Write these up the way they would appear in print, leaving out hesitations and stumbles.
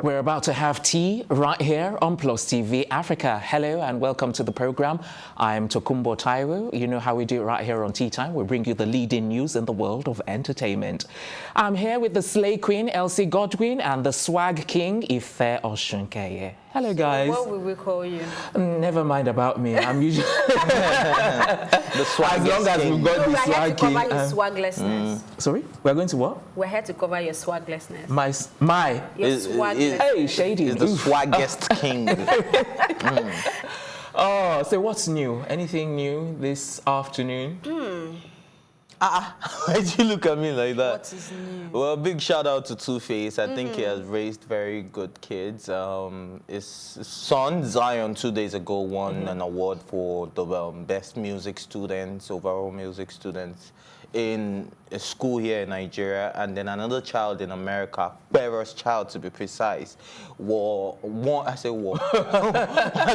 We're about to have tea right here on Plus TV Africa. Hello and welcome to the program. I'm Tokunbo Taiwo. You know how we do it right here on Tea Time. We bring you the leading news in the world of entertainment. I'm here with the Slay Queen, Elsie Godwin, and the Swag King, Ife Oshunkeye. Hello, guys. What will we call you? Never mind about me. I'm usually the swag. As long as we've got the Swag King. We're here to cover his swaglessness. Sorry, we're going to what? We're here to cover your swaglessness. Your swaglessness. Hey, shady. Is the swaggest king. Oh, so what's new? Anything new this afternoon? Why'd you look at me like that? What is new? Well, big shout out to Two-Face. I think he has raised very good kids. His son, Zion, 2 days ago won an award for the best music students, overall music students in a school here in Nigeria, and then another child in America, Bearer's child to be precise, I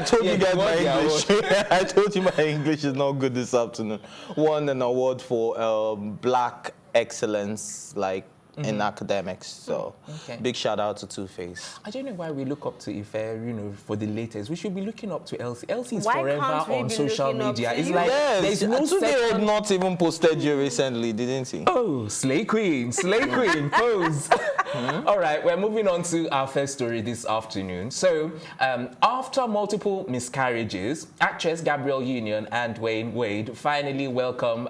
told you guys my English. I told you my English is not good this afternoon. Won an award for Black excellence, like in academics. So big shout out to Two-Face. I don't know why we look up to Ife, for the latest. We should be looking up to Elsie. Elsie is Why forever can't we on be social looking up media. to It's you? like Yes, there's no second. not even posted you recently, didn't he? Oh, Slay Queen, pose. All right, we're moving on to our first story this afternoon. So, after multiple miscarriages, actress Gabrielle Union and Dwayne Wade finally welcome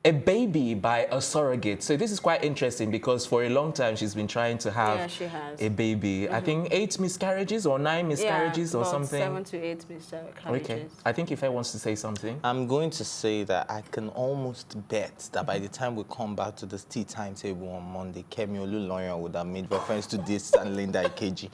a baby by a surrogate. So this is quite interesting because for a long time she's been trying to have a baby. I think 8 miscarriages or 9 miscarriages or something. 7 to 8 miscarriages. Okay. I think Ife wants to say something. I'm going to say that I can almost bet that by the time we come back to this tea timetable on Monday, Kemi Oluloyan would have made reference to this and Linda Ikeji.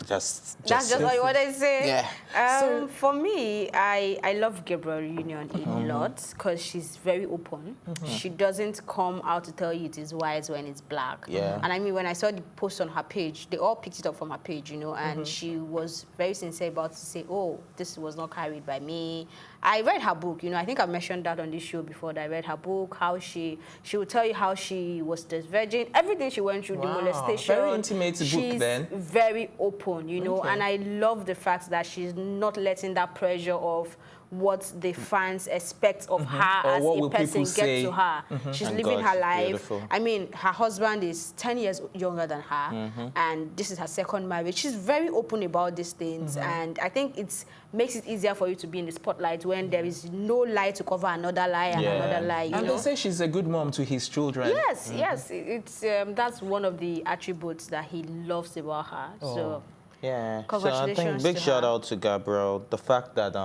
That's just what you want to say? Yeah. For me, I love Gabrielle Union a lot because she's very open. She doesn't come out to tell you it is white when it's black. Yeah. And I mean, when I saw the post on her page, they all picked it up from her page, and she was very sincere about to say, oh, this was not carried by me. I read her book, I think I mentioned that on this show before, that I read her book, how she would tell you how she was this virgin, everything she went through, the molestation. Very intimate book then. She's very open, and I love the fact that she's not letting that pressure of what the fans expect of her as a person get to her. She's living her life. Beautiful. I mean, her husband is 10 years younger than her, and this is her second marriage. She's very open about these things, and I think it makes it easier for you to be in the spotlight when there is no lie to cover another lie and another lie. And they say she's a good mom to his children. Yes, yes. It's that's one of the attributes that he loves about her. So. Yeah, Congratulations so I think big to shout her. out to Gabrielle. The fact that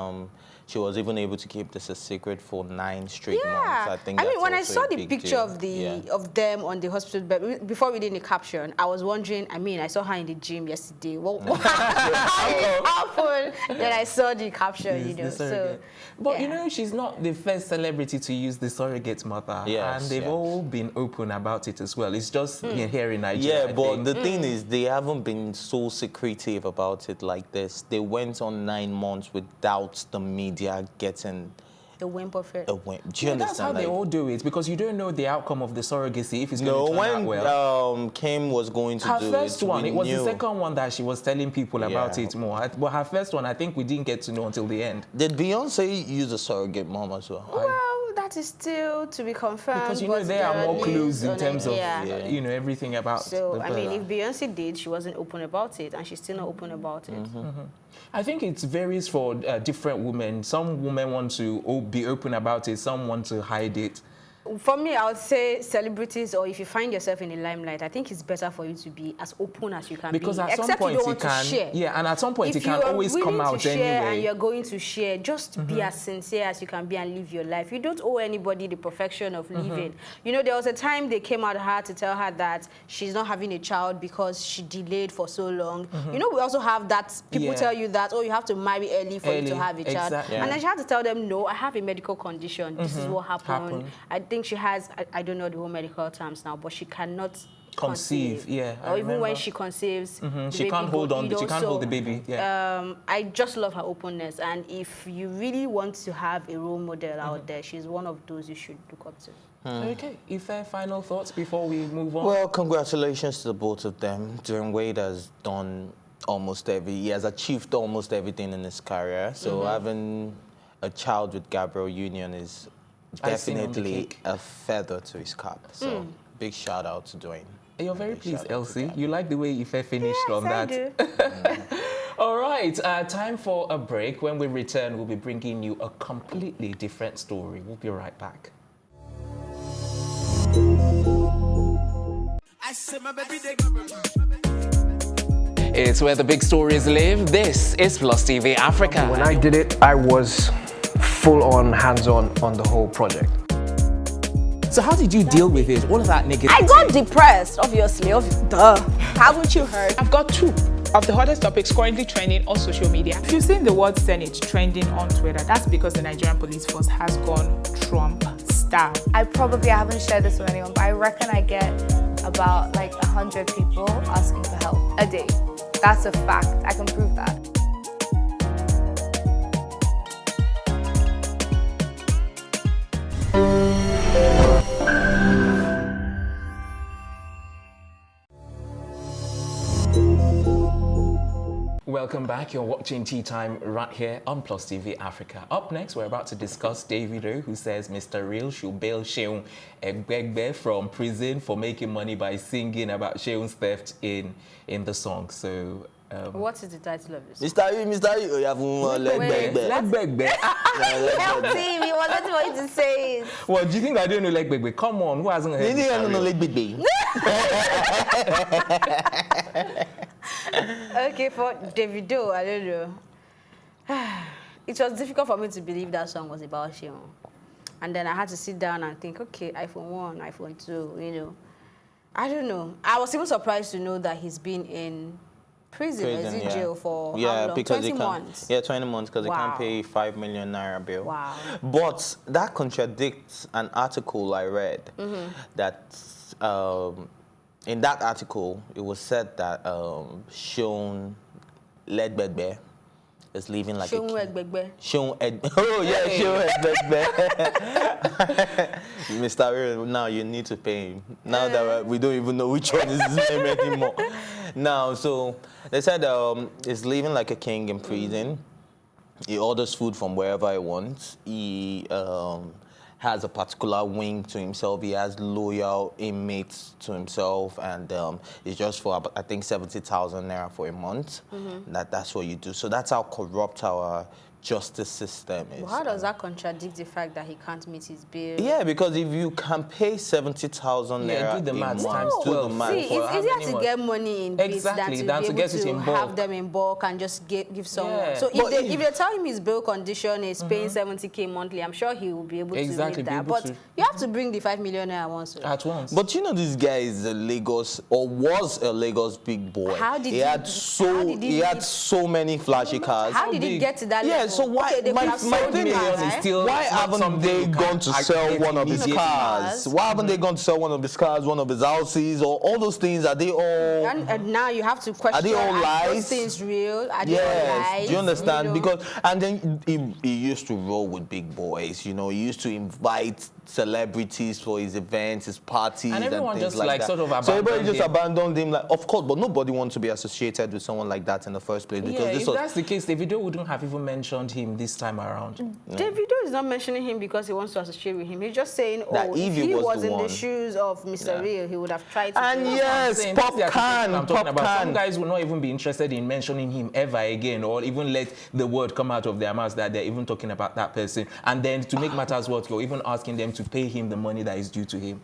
she was even able to keep this a secret for 9 straight months. I think. I mean, when I also saw a the big picture deal. of of them on the hospital bed, before reading the caption, I was wondering. I mean, I saw her in the gym yesterday. What happened? Then I saw the caption. So. But she's not the first celebrity to use the surrogate mother, and they've all been open about it as well. It's just here in Nigeria. Yeah, but the thing is, they haven't been so secretive about it like this. They went on 9 months without the media getting a wimp of it. a wimp. Do you understand? That's how they all do it, because you don't know the outcome of the surrogacy if it's going to turn out well. No, when Kim was going to her do first one, it was knew. the second one that she was telling people about it more. But her first one, I think we didn't get to know until the end. Did Beyonce use a surrogate mom as well? Well, that is still to be confirmed. Because there are more clues in terms of everything about. So I mean, if Beyonce did, she wasn't open about it, and she's still not open about it. I think it varies for different women. Some women want to be open about it. Some want to hide it. For me, I would say celebrities, or if you find yourself in the limelight, I think it's better for you to be as open as you can because be. At some point it can, and at some point it can always come out anyway. And you're going to share, just be as sincere as you can be and live your life. You don't owe anybody the perfection of living. There was a time they came at her to tell her that she's not having a child because she delayed for so long. We also have that, people tell you that, oh, you have to marry early for you to have a child. And then she had to tell them, no, I have a medical condition. This is what happened. I think she has, I don't know the whole medical terms now, but she cannot conceive. Or even when she conceives, she can't hold on. She can't hold the baby. I just love her openness, and if you really want to have a role model out there, she's one of those you should look up to. Okay, Ife, final thoughts before we move on? Well, congratulations to the both of them. Dwayne Wade has done he has achieved almost everything in his career. So having a child with Gabriel Union is definitely a feather to his cap. So big shout out to Dwayne. You're very pleased, Elsie. You like the way Ife finished on that? I do. All right, time for a break. When we return, we'll be bringing you a completely different story. We'll be right back. It's where the big stories live. This is Plus TV Africa. When I did it, I was full on, hands-on on the whole project. So how did you deal with it? All of that negativity? I got depressed, obviously. Duh. Haven't you heard? I've got 2 of the hottest topics currently trending on social media. If you've seen the word Senate trending on Twitter, that's because the Nigerian police force has gone Trump style. I haven't shared this with anyone, but I reckon I get about like 100 people asking for help a day. That's a fact. I can prove that. Welcome back. You're watching Tea Time right here on Plus TV Africa. Up next, we're about to discuss Davido, who says Mr. Real should bail Seun Egbegbe from prison for making money by singing about Seun's theft in the song. So, What is the title of this? Mr. you have Legbegbe. Help me, we wanted for you to say it. Well, do you think I don't know Legbegbe? Come on, who hasn't heard Mr. Real? Okay, for Davido, I don't know. It was difficult for me to believe that song was about Seun. And then I had to sit down and think, okay, iPhone 1, iPhone 2, you know. I don't know. I was even surprised to know that he's been in prison or is in jail for how long? because 20 months? Yeah, 20 months because they Wow. can't pay 5 million naira bill. Wow. But that contradicts an article I read that in that article it was said that Seun Legbegbe is living like Seun a king. Egbegbe. Oh yeah, Seun Egbegbe. Mr. Real, now you need to pay him. Now that we don't even know which one is his name anymore. Now, so they said he's living like a king in prison. He orders food from wherever he wants. He has a particular wing to himself. He has loyal inmates to himself, and it's just for I think 70,000 naira for a month. That's what you do. So that's how corrupt our justice system is. Well, how does that contradict the fact that he can't meet his bill? Yeah, because if you can pay 70,000 naira do the math a month, times do the 12. math. See, for it's how easier many to months? get money in bits Exactly, than to be get able it in to bulk. have them in bulk and just give someone. Yeah. So But if they tell him his bill condition is paying 70K monthly, I'm sure he will be able Exactly, to be meet able that. But to. you have to bring the 5 million naira once. At once. But you know, this guy is a Lagos, or was a Lagos big boy. How did he had so many flashy cars. How did he big. get to that Yeah, level? so why- Okay, they my- could have my sold thing him is, out, is right? still Why not haven't something they you gone can to sell get one of his immediately. cars? Why haven't they gone to sell one of his cars, one of his houses, or all those things? Are they all? And now you have to question, Are they all those lies? things real? Are they all Yes, lies? do you understand? know? Because and then he used to roll with big boys. You know, he used to invite celebrities for his events, his parties, And everyone things just, like like, that. sort of so everybody abandoned just him. abandoned him. Like, of course, but nobody wants to be associated with someone like that in the first place. Because Yeah, this if was that's the case, Davido wouldn't have even mentioned him this time around. Davido is not mentioning him because he wants to associate with him. He's just saying, That oh, if if he he was was the in one. the shoes of Mr. Real, he would have tried to And do it. yes, Saying, pop that's the accusation I'm talking can. about. Some guys will not even be interested in mentioning him ever again, or even let the word come out of their mouths that they're even talking about that person. And then to make matters worse, you're even asking them to pay him the money that is due to him.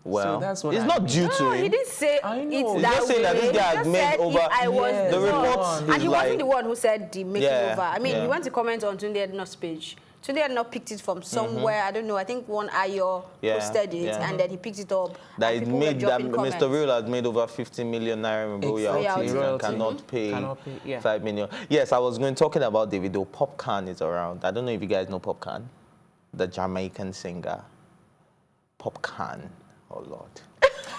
Well, So that's what it's I not mean. due to No, him. he didn't say I know. it's He's that just saying that way. this guy He had just made said, over- if I was Yes, the the reports one. is And he like- wasn't the one who said the making Yeah, over. I mean, yeah. he went to comment on Tunde Edna's page. Tunde Edna picked it from somewhere. I don't know. I think one Ayo Yeah, posted it, yeah. and then he picked it up. That and it people were made that dropping Mr. comments. Real has made over 50 million naira in royalties and Royalty. cannot pay, Cannot pay, yeah. 5 million. Yes, I was going talking about Davido. Popcorn is around. I don't know if you guys know Popcorn, the Jamaican singer. Popcorn. Oh Lord.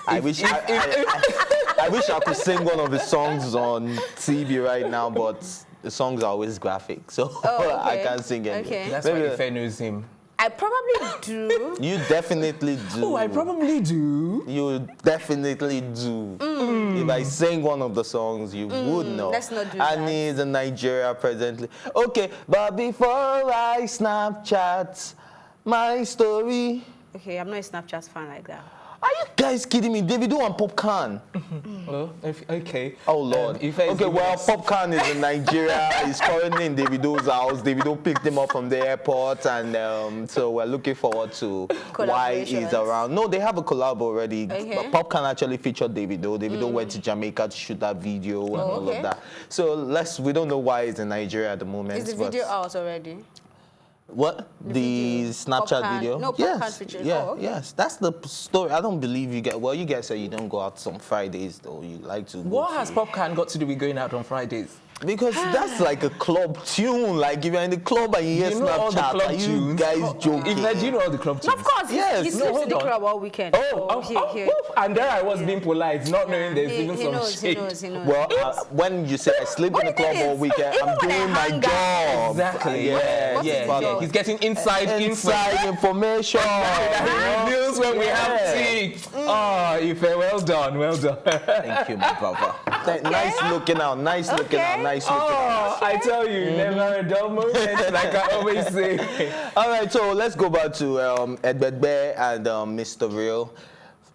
I wish I could sing one of his songs on TV right now, but the songs are always graphic, so Oh, I okay. can't sing it. Okay. That's why Ife knows him. I probably do. You definitely do. Oh, I probably do. You definitely do. If I sing one of the songs, you would know. Let's not do Annie is in Nigeria presently. Okay, but before I Snapchat my story. Okay, I'm not a Snapchat fan like that. Are you guys kidding me? Davido and Popcorn. Well, okay. Oh Lord. Okay, well, Popcorn is in Nigeria. He's currently in Davido's house. Davido picked him up from the airport, and so we're looking forward to why he's around. No, they have a collab already. Okay. Popcorn actually featured Davido. Davido went to Jamaica to shoot that video and all of that. So we don't know why he's in Nigeria at the moment. Is the video out already? What? The Snapchat Popcorn. video? No, yes. Popcorn Yeah, okay. yes. That's the story. I don't believe you get. Well, you guys say you don't go out on Fridays, though. You like to. What has Popcorn got to do with going out on Fridays? Because that's like a club tune. Like if you're in the club and you hear You know all the Snapchat, club are you tunes? guys joking? If do you know all the club tunes? Of course, Yes. he No, sleeps in hold the on. club all weekend. Here. And there I was being polite, not knowing there's even He some knows, he shit. knows, he knows. Well, when you say I sleep in the club all weekend, even I'm when I doing my hang out- job. Exactly. Yeah, What's his Yeah. job? He's getting inside information. He reveals when we have tea. Oh, Ife, well done, well done. Thank you, my brother. Nice looking out, nice looking out, nice looking out. Oh, I tell you, never a dull moment, like I always say. All right, so let's go back to Egbegbe and Mr. Real.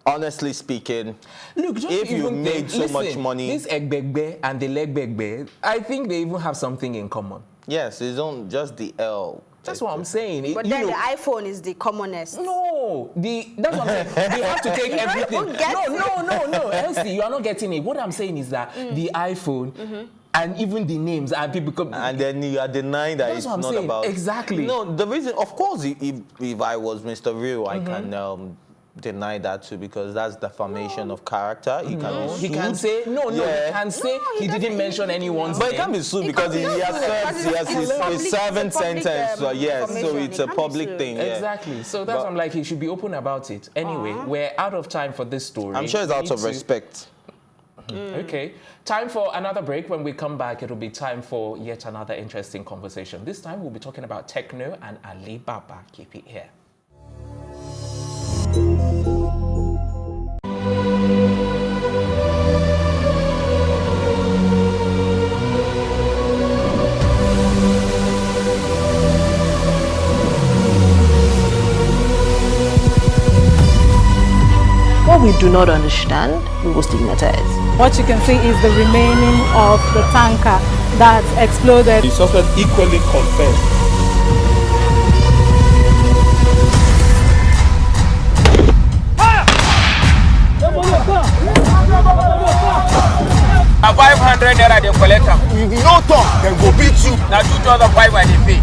Honestly speaking, Look, just if you even made think, so much listen, money, this Egbegbe and the Legbegbe, I think they even have something in common. yes, it's on just the L. That's what I'm saying. But You then know- the iPhone is the commonest. No, that's what I'm saying. You have to take everything. don't get No, Elsie, you are not getting it. What I'm saying is that the iPhone and even the names and people come. And then you are denying that That's it's what I'm not saying. about. Exactly. No, the reason, of course, if I was Mr. Real, I can deny that too, because that's defamation of character. He can He can say no. He can say he didn't mention anyone's But name. it can't be sued because he asserts he has his servant sentence. So yes, so it's a public thing. Yeah. Exactly. So that's why I'm like, he should be open about it. Anyway, we're out of time for this story. I'm sure it's out of respect. Okay. Time for another break. When we come back, it'll be time for yet another interesting conversation. This time, we'll be talking about techno and Alibaba. Keep it here. What we do not understand, we will stigmatize. What you can see is the remaining of the tanker that exploded. The suspect equally confessed. A 500 naira they collect am. If you no talk, dem go beat you. Na 2,500 I dey pay.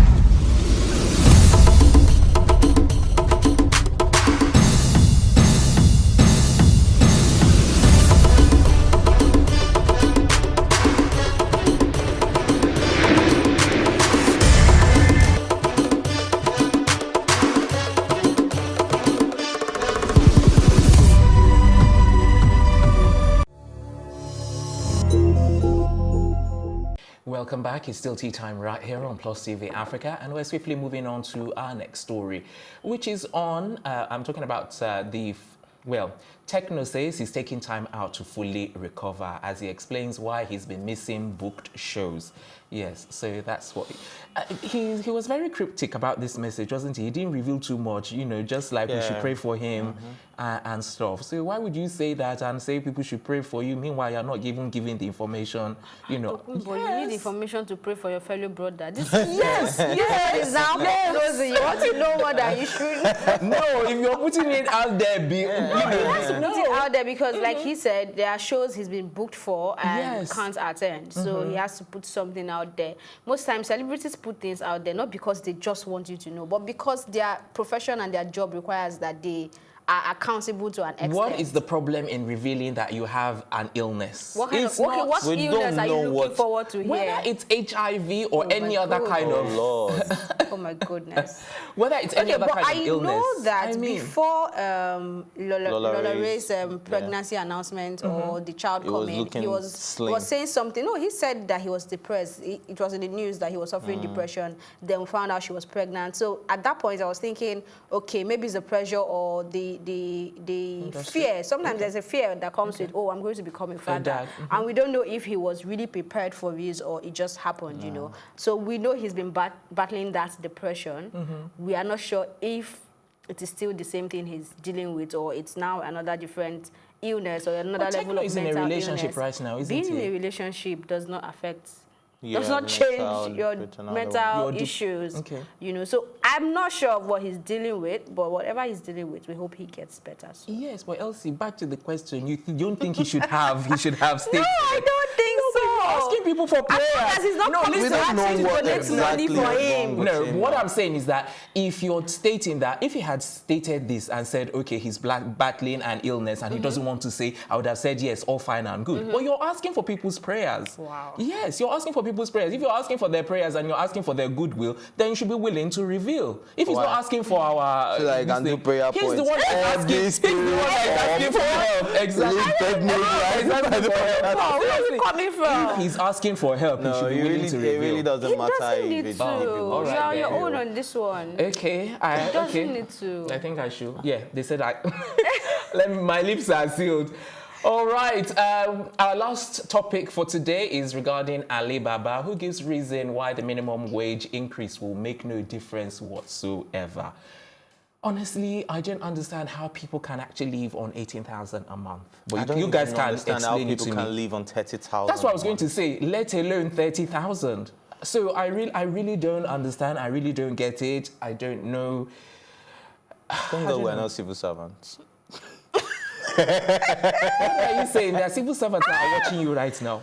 Welcome back. It's still tea time right here on Plus TV Africa, and we're swiftly moving on to our next story, which is on, I'm talking about Tekno says he's taking time out to fully recover as he explains why he's been missing booked shows. Yes, so that's what he was very cryptic about this message, wasn't he? He didn't reveal too much, you know, just like we should pray for him and stuff. So why would you say that and say people should pray for you? Meanwhile, you're not even giving the information, you know. But you need information to pray for your fellow brother. This Yes, yes, you want to know more than you should. No, if you're putting it out there, He has to put it out there because, like he said, there are shows he's been booked for and can't attend. So he has to put something out there. Most times, celebrities put things out there not because they just want you to know, but because their profession and their job requires that they are accountable to an extent. What is the problem in revealing that you have an illness? What kind of, okay, what illness are you looking forward to whether hear? it's HIV or any other kind of... Lord. Oh my goodness. Whether it's any other kind of illness. I know that before Lola Ray's pregnancy announcement or the child coming, he was saying something. No, he said that he was depressed. It was in the news that he was suffering depression. Then we found out she was pregnant. So at that point, I was thinking, okay, maybe it's the pressure or the fear. Sometimes there's a fear that comes with, oh, I'm going to become a father. And we don't know if he was really prepared for this or it just happened, you know. So we know he's been battling that depression. We are not sure if it is still the same thing he's dealing with or it's now another different illness or another level of mental illness. He's in a relationship right now, isn't he? Being in a relationship does not affect... does not change your mental issues, you know. So I'm not sure of what he's dealing with, but whatever he's dealing with, we hope he gets better. So. Yes, but Elsie, back to the question. You don't think he should have stated? No, I don't think so. Asking people for prayers. He's not coming to ask you to donate money for him. No, what I'm saying is that if you're stating that, if he had stated this and said, okay, he's battling an illness and he doesn't want to say, I would have said yes, all fine and good. But you're asking for people's prayers. Wow. Yes, you're asking for people's prayers. If you're asking for their prayers and you're asking for their goodwill, then you should be willing to reveal. If he's not asking for our... So I can do prayer points. He's the one that's asking. He's the one that's asking for help. Exactly. Where is he coming from? If he's asking for help, he should be willing to reveal. It really doesn't matter. He doesn't need to. You're on your own on this one. Okay. He doesn't need to. I think I should. Yeah, they said my lips are sealed. All right, our last topic for today is regarding Alibaba, who gives reason why the minimum wage increase will make no difference whatsoever. Honestly, I don't understand how people can actually live on 18,000 a month. But you guys can explain how it people to me. can live on 30,000. That's what I was going to say, let alone 30,000. So I really don't understand. I really don't get it. I don't know. Thank God we're not civil servants. What are you saying? There are civil servants that are watching you right now.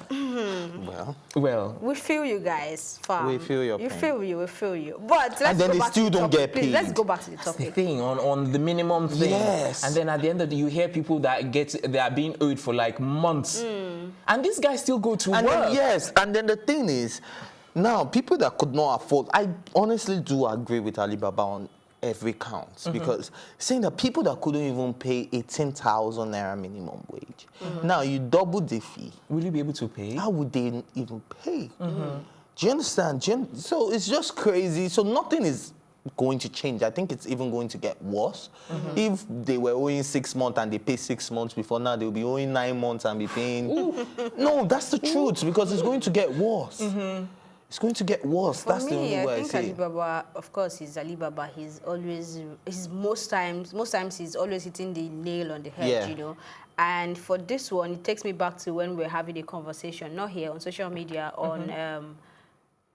Well. We feel you guys, fam. We feel your pain. We feel you. But let's and then go they back still to the don't topic. get paid. Please, let's go back to the topic. That's the thing, on the minimum thing. Yes. And then at the end of the day, you hear people that they are being owed for like months. And these guys still go to work. And then the thing is, now, people that could not afford, I honestly do agree with Alibaba on every count, because saying that people that couldn't even pay 18,000 naira minimum wage, now you double the fee. Will you be able to pay? How would they even pay? Do you understand? So it's just crazy. So nothing is going to change. I think it's even going to get worse. If they were owing 6 months and they pay 6 months before, now they'll be owing 9 months and be paying. No, that's the truth, because it's going to get worse. It's going to get worse. That's the only way I see it. Alibaba, of course, he's Alibaba. Most times he's always hitting the nail on the head, you know. And for this one, it takes me back to when we were having a conversation, not here, on social media, on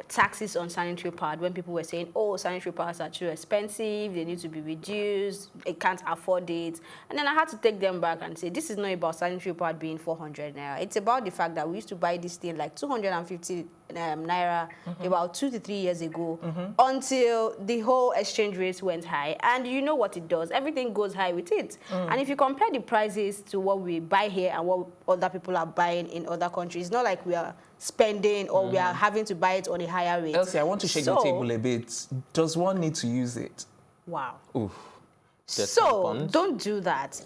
taxes on sanitary pad, when people were saying, oh, sanitary pads are too expensive, they need to be reduced, I can't afford it. And then I had to take them back and say, this is not about sanitary pad being 400 naira. It's about the fact that we used to buy this thing like 250 naira about 2 to 3 years ago, until the whole exchange rate went high. And you know what it does. Everything goes high with it. And if you compare the prices to what we buy here and what other people are buying in other countries, it's not like we are spending or we are having to buy it on a higher rate. Elsie, I want to shake the table a bit. Does one need to use it? Wow. Oof. So, don't do that.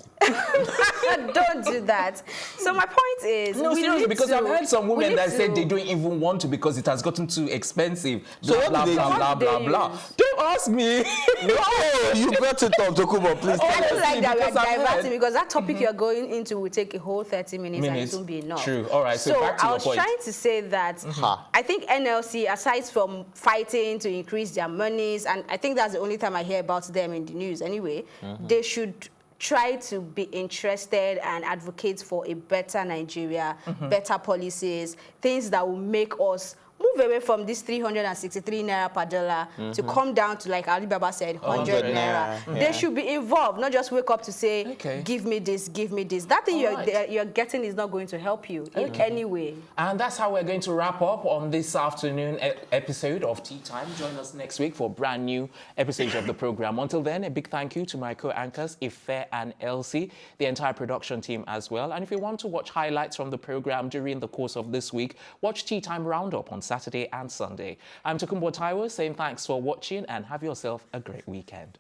Don't do that. So my point is... No, seriously, because I've heard some women that said they don't even want to because it has gotten too expensive. So blah, blah, blah, blah. Don't ask me. No, you better talk to Tokunbo, please. I don't like that we are diverting, because that topic you're going into will take a whole 30 minutes and it won't be enough. True. All right, so back to your point. I was trying to say that I think NLC, aside from fighting to increase their monies, and I think that's the only time I hear about them in the news anyway, they should try to be interested and advocate for a better Nigeria, better policies, things that will make us move away from this 363 naira per dollar to come down to, like Alibaba said, 100 naira. Yeah. They should be involved, not just wake up to say, Okay. give me this, give me this. That thing you're getting is not going to help you in any way. And that's how we're going to wrap up on this afternoon episode of Tea Time. Join us next week for brand new episodes of the program. Until then, a big thank you to my co-anchors, Ife and Elsie, the entire production team as well. And if you want to watch highlights from the program during the course of this week, watch Tea Time Roundup on Saturday and Sunday. I'm Tokunbo Taiwo saying thanks for watching and have yourself a great weekend.